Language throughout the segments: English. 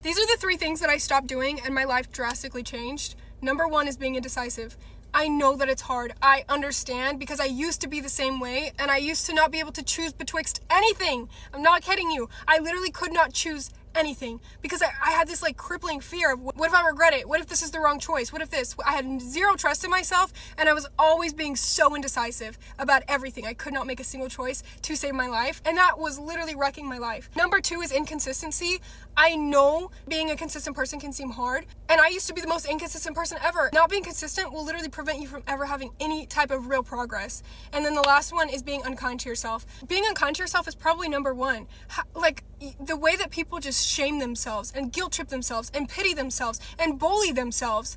These are the 3 things that I stopped doing and my life drastically changed. Number 1 is being indecisive. I know that it's hard. I understand because I used to be the same way and I used to not be able to choose betwixt anything. I'm not kidding you. I literally could not choose anything because I had this like crippling fear of what if I regret it? What if this is the wrong choice? What if this? I had zero trust in myself and I was always being so indecisive about everything. I could not make a single choice to save my life and that was literally wrecking my life. Number 2 is inconsistency. I know being a consistent person can seem hard and I used to be the most inconsistent person ever. Not being consistent will literally prevent you from ever having any type of real progress. And then the last one is being unkind to yourself. Being unkind to yourself is probably number 1. Like the way that people just shame themselves and guilt trip themselves and pity themselves and bully themselves.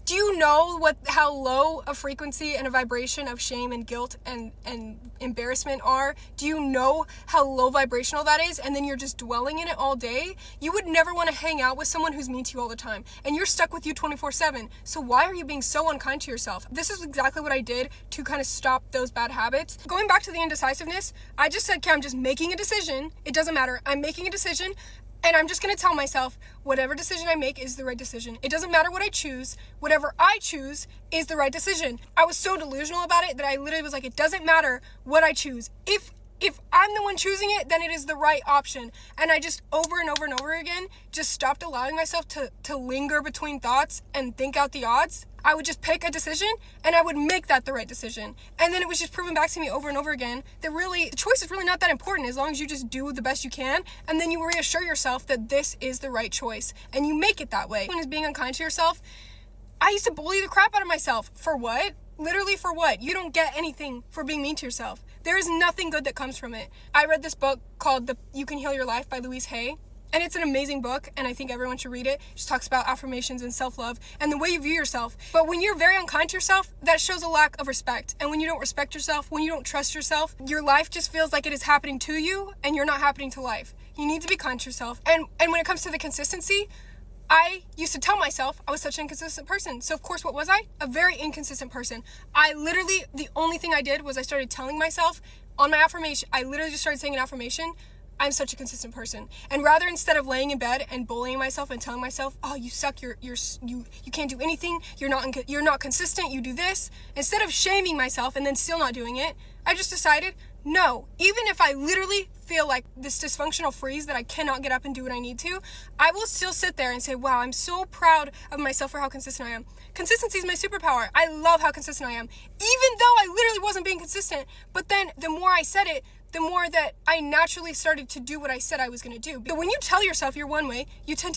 Do you know how low a frequency and a vibration of shame and guilt and embarrassment are? Do you know how low vibrational that is? And then you're just dwelling in it all day? You would never want to hang out with someone who's mean to you all the time. And you're stuck with you 24/7. So why are you being so unkind to yourself? This is exactly what I did to kind of stop those bad habits. Going back to the indecisiveness, I just said, okay, I'm just making a decision. It doesn't matter. I'm making a decision. And I'm just going to tell myself, whatever decision I make is the right decision. It doesn't matter what I choose. Whatever I choose is the right decision. I was so delusional about it that I literally was like, it doesn't matter what I choose. If I'm the one choosing it, then it is the right option. And I just over and over and over again, just stopped allowing myself to linger between thoughts and think out the odds. I would just pick a decision and I would make that the right decision. And then it was just proven back to me over and over again that really, the choice is really not that important as long as you just do the best you can. And then you reassure yourself that this is the right choice and you make it that way. One is being unkind to yourself. I used to bully the crap out of myself. For what? Literally for what? You don't get anything for being mean to yourself. There is nothing good that comes from it. I read this book called You Can Heal Your Life by Louise Hay. And it's an amazing book, and I think everyone should read it. It just talks about affirmations and self-love and the way you view yourself. But when you're very unkind to yourself, that shows a lack of respect. And when you don't respect yourself, when you don't trust yourself, your life just feels like it is happening to you, and you're not happening to life. You need to be kind to yourself. And when it comes to the consistency, I used to tell myself I was such an inconsistent person. So of course, what was I? A very inconsistent person. I literally, the only thing I did was I started telling myself on my affirmation, I literally just started saying an affirmation, I'm such a consistent person. And rather, instead of laying in bed and bullying myself and telling myself, oh, you suck, you can't do anything, you're not consistent, you do this, instead of shaming myself and then still not doing it, I just decided, no, even if I literally feel like this dysfunctional freeze that I cannot get up and do what I need to, I will still sit there and say, wow, I'm so proud of myself for how consistent I am. Consistency is my superpower. I love how consistent I am, even though I literally wasn't being consistent. But then the more I said it, the more that I naturally started to do what I said I was going to do. But when you tell yourself you're one way, you tend to